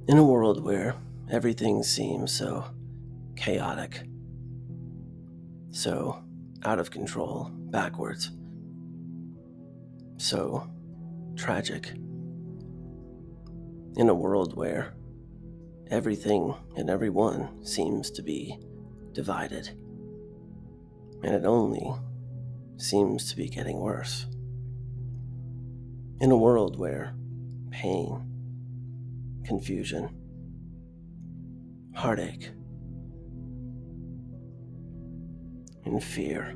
In a world where everything seems so chaotic, so out of control, backwards, so tragic. In a world where everything and everyone seems to be divided, and it only seems to be getting worse. In a world where pain, confusion, heartache, and fear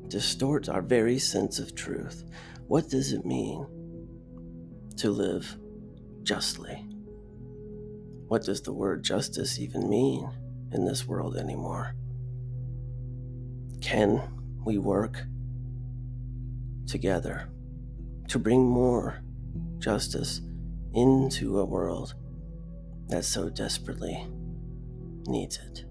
distort our very sense of truth. What does it mean to live justly? What does the word justice even mean in this world anymore? Can we work together to bring more justice into a world that so desperately needs it?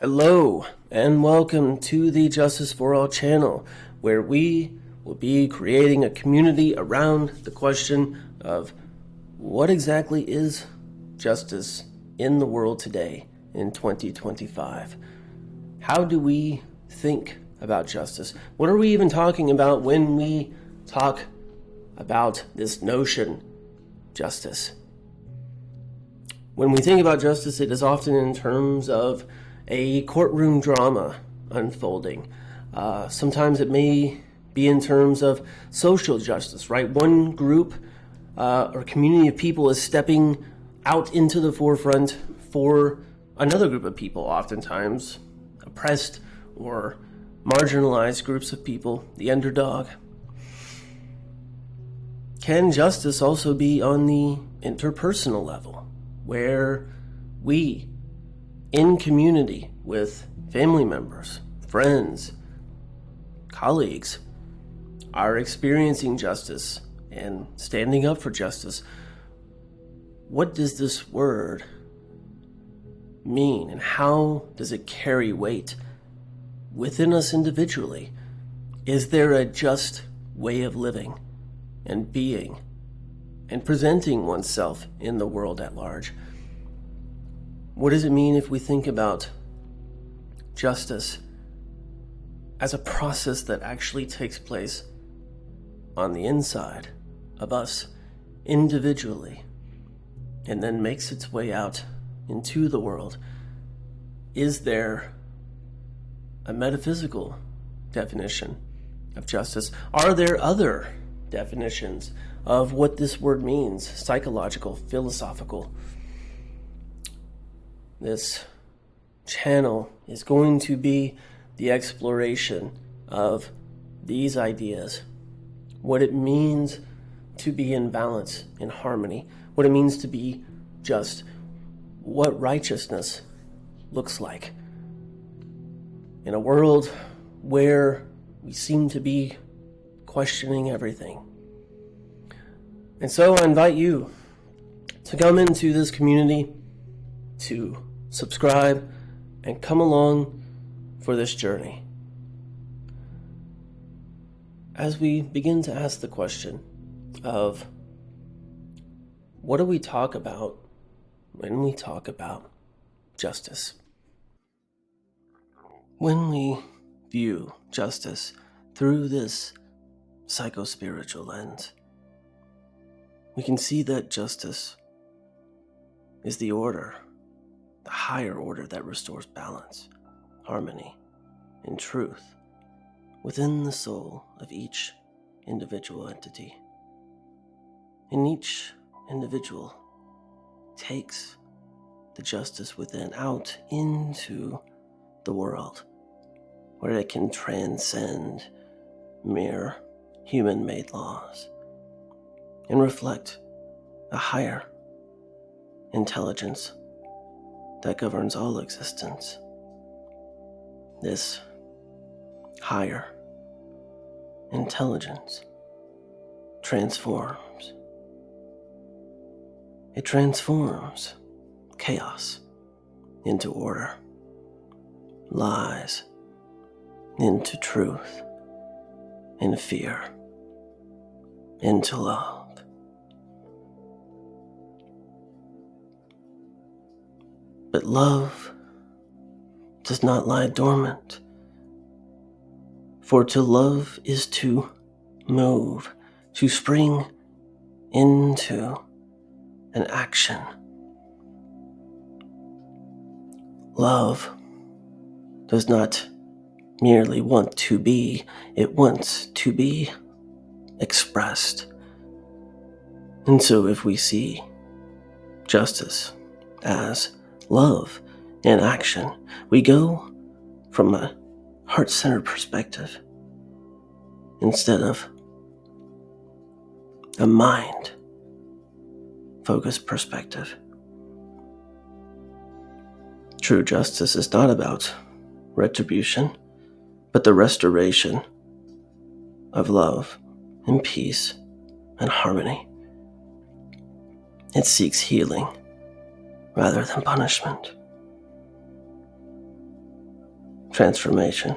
Hello, and welcome to the Justice for All channel, where we will be creating a community around the question of what exactly is justice in the world today in 2025. How do we think about justice? What are we even talking about when we talk about this notion, justice? When we think about justice, it is often in terms of a courtroom drama unfolding. Sometimes it may be in terms of social justice, right? One group or community of people is stepping out into the forefront for another group of people, oftentimes oppressed or marginalized groups of people, the underdog. Can justice also be on the interpersonal level, where we, in community with family members, friends, colleagues, are experiencing justice and standing up for justice? What does this word mean, and how does it carry weight within us individually? Is there a just way of living and being and presenting oneself in the world at large? What does it mean if we think about justice as a process that actually takes place on the inside of us individually and then makes its way out into the world? Is there a metaphysical definition of justice? Are there other definitions of what this word means, psychological, philosophical? This channel is going to be the exploration of these ideas, what it means to be in balance, in harmony, what it means to be just, what righteousness looks like in a world where we seem to be questioning everything. And so I invite you to come into this community, to subscribe, and come along for this journey. As we begin to ask the question of what do we talk about when we talk about justice? When we view justice through this psycho-spiritual lens, we can see that justice is the order, the higher order that restores balance, harmony, and truth within the soul of each individual entity. And each individual takes the justice within out into the world, where it can transcend mere human-made laws and reflect a higher intelligence that governs all existence. This higher intelligence transforms. It transforms chaos into order, lies into truth, in fear, into love. But love does not lie dormant, for to love is to move, to spring into an action. Love does not merely want to be, it wants to be expressed. And so if we see justice as love in action, we go from a heart-centered perspective instead of a mind-focused perspective. True justice is not about retribution, but the restoration of love and peace and harmony. It seeks healing rather than punishment, transformation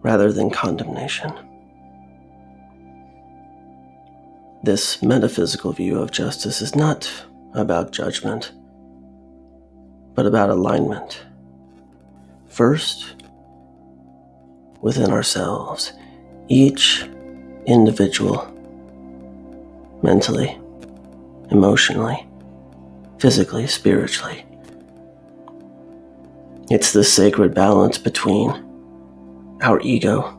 rather than condemnation. This metaphysical view of justice is not about judgment, but about alignment. First, within ourselves, each individual, mentally, emotionally, physically, spiritually. It's the sacred balance between our ego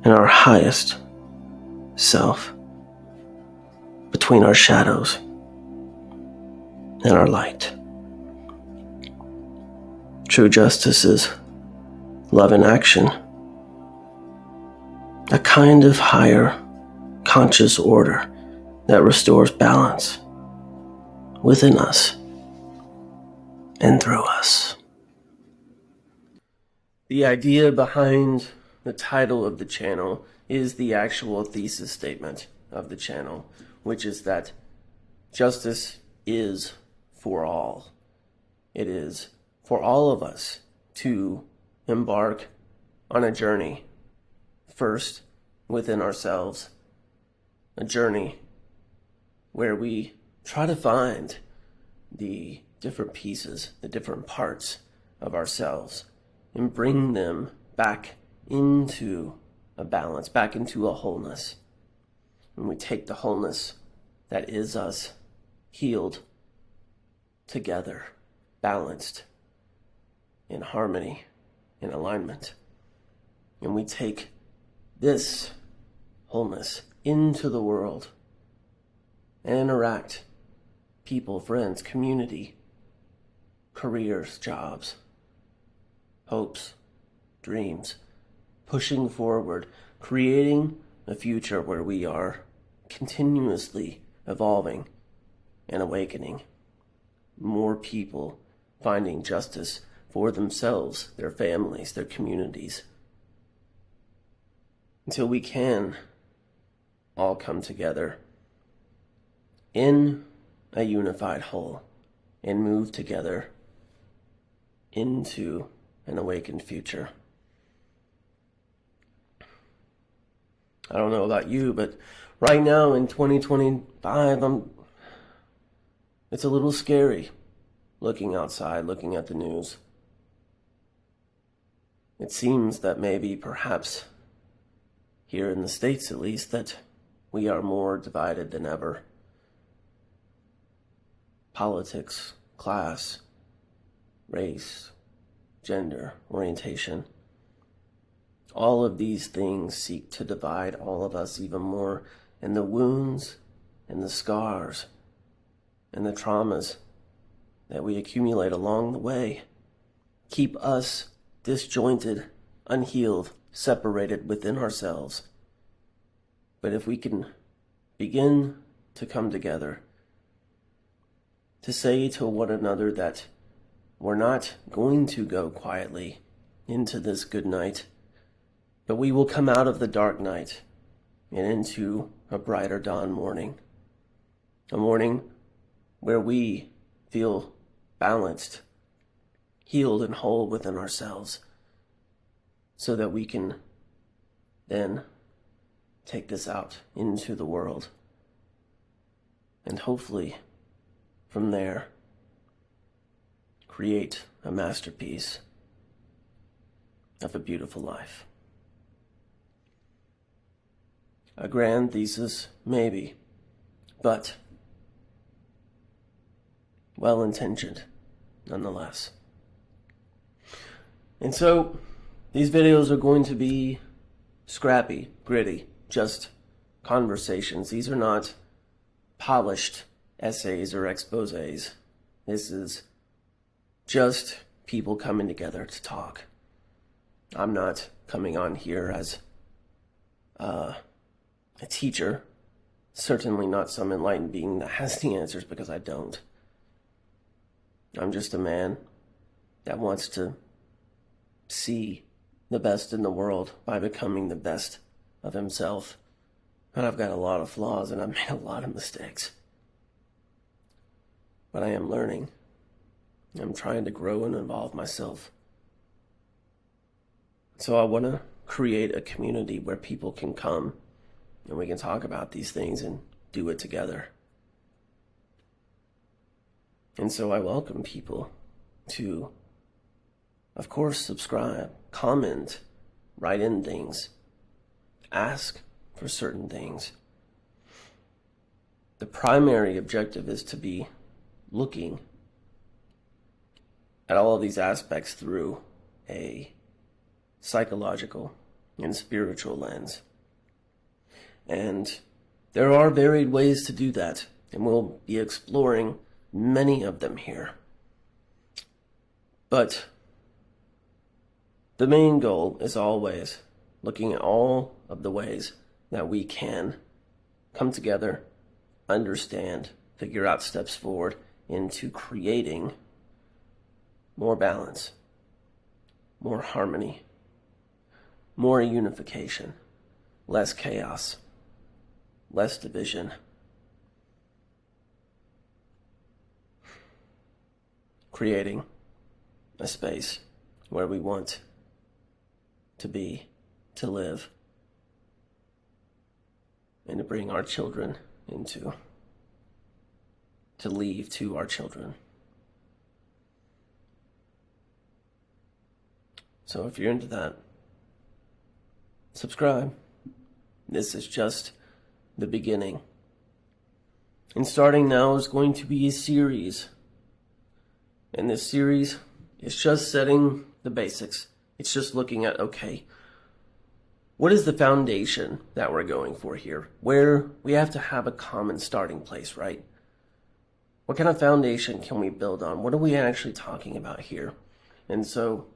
and our highest self, between our shadows and our light. True justice is love in action, a kind of higher conscious order that restores balance within us and through us. The idea behind the title of the channel is the actual thesis statement of the channel, which is that justice is for all. It is for all of us to embark on a journey, first within ourselves, a journey where we try to find the different pieces, the different parts of ourselves, and bring them back into a balance, back into a wholeness. And we take the wholeness that is us, healed, together, balanced, in harmony, in alignment. And we take this wholeness into the world and interact, people, friends, community, careers, jobs, hopes, dreams, pushing forward, creating a future where we are continuously evolving and awakening. More people finding justice for themselves, their families, their communities, until we can all come together in a unified whole and move together into an awakened future. I don't know about you, but right now in 2025, it's a little scary looking outside, looking at the news. It seems that maybe, perhaps, here in the States at least, that we are more divided than ever. Politics, class, race, gender, orientation. All of these things seek to divide all of us even more, and the wounds and the scars and the traumas that we accumulate along the way keep us disjointed, unhealed, separated within ourselves. But if we can begin to come together, to say to one another that we're not going to go quietly into this good night, but we will come out of the dark night and into a brighter dawn morning. A morning where we feel balanced, healed and whole within ourselves. so that we can then take this out into the world. And hopefully, from there, create a masterpiece of a beautiful life. A grand thesis, maybe, but well-intentioned nonetheless. And so, these videos are going to be scrappy, gritty, just conversations. These are not polished essays or exposés. This is just people coming together to talk. I'm not coming on here as a teacher, certainly not some enlightened being that has the answers, because I don't. I'm just a man that wants to see the best in the world by becoming the best of himself. And I've got a lot of flaws and I've made a lot of mistakes. But I am learning. I'm trying to grow and evolve myself. So I want to create a community where people can come and we can talk about these things and do it together. And so I welcome people to, of course, subscribe, comment, write in things, ask for certain things. The primary objective is to be looking at all of these aspects through a psychological and spiritual lens. And there are varied ways to do that, and we'll be exploring many of them here. But the main goal is always looking at all of the ways that we can come together, understand, figure out steps forward into creating more balance, more harmony, more unification, less chaos, less division. Creating a space where we want to be, to live, and to bring our children into, to leave to our children. So if you're into that, subscribe. This is just the beginning. And starting now is going to be a series. And this series is just setting the basics. It's just looking at, okay, what is the foundation that we're going for here? Where we have to have a common starting place, right? What kind of foundation can we build on? What are we actually talking about here? And so,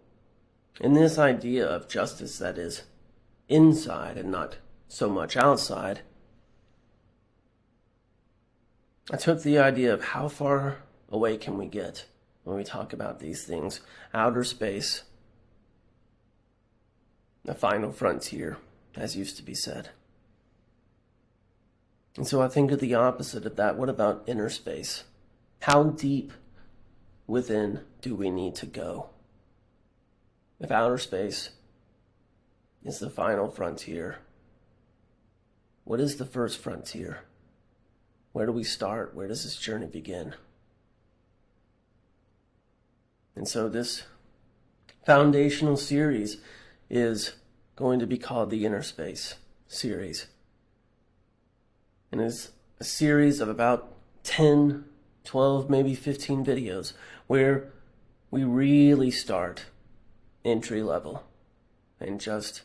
in this idea of justice that is inside and not so much outside, I took the idea of how far away can we get when we talk about these things. Outer space, the final frontier, as used to be said. And so I think of the opposite of that. What about inner space? How deep within do we need to go? If outer space is the final frontier, what is the first frontier? Where do we start? Where does this journey begin? And so this foundational series is going to be called the Inner Space series. And it's a series of about 10, 12, maybe 15 videos where we really start entry level and just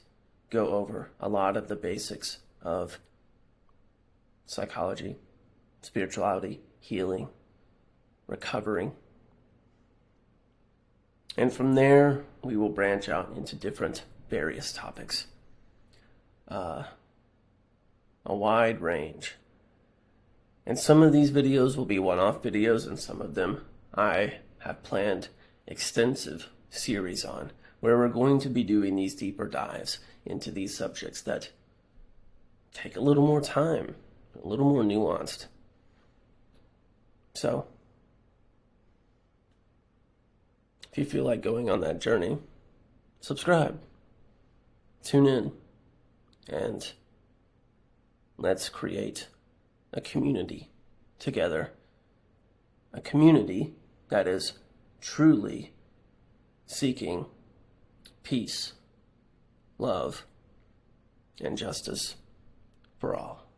go over a lot of the basics of psychology, spirituality, healing, recovering. And from there, we will branch out into different various topics. A wide range. And some of these videos will be one-off videos, and some of them I have planned extensive series on, where we're going to be doing these deeper dives into these subjects that take a little more time, a little more nuanced. So, if you feel like going on that journey, subscribe. tune in and let's create a community together. A community that is truly seeking peace, love, and justice for all.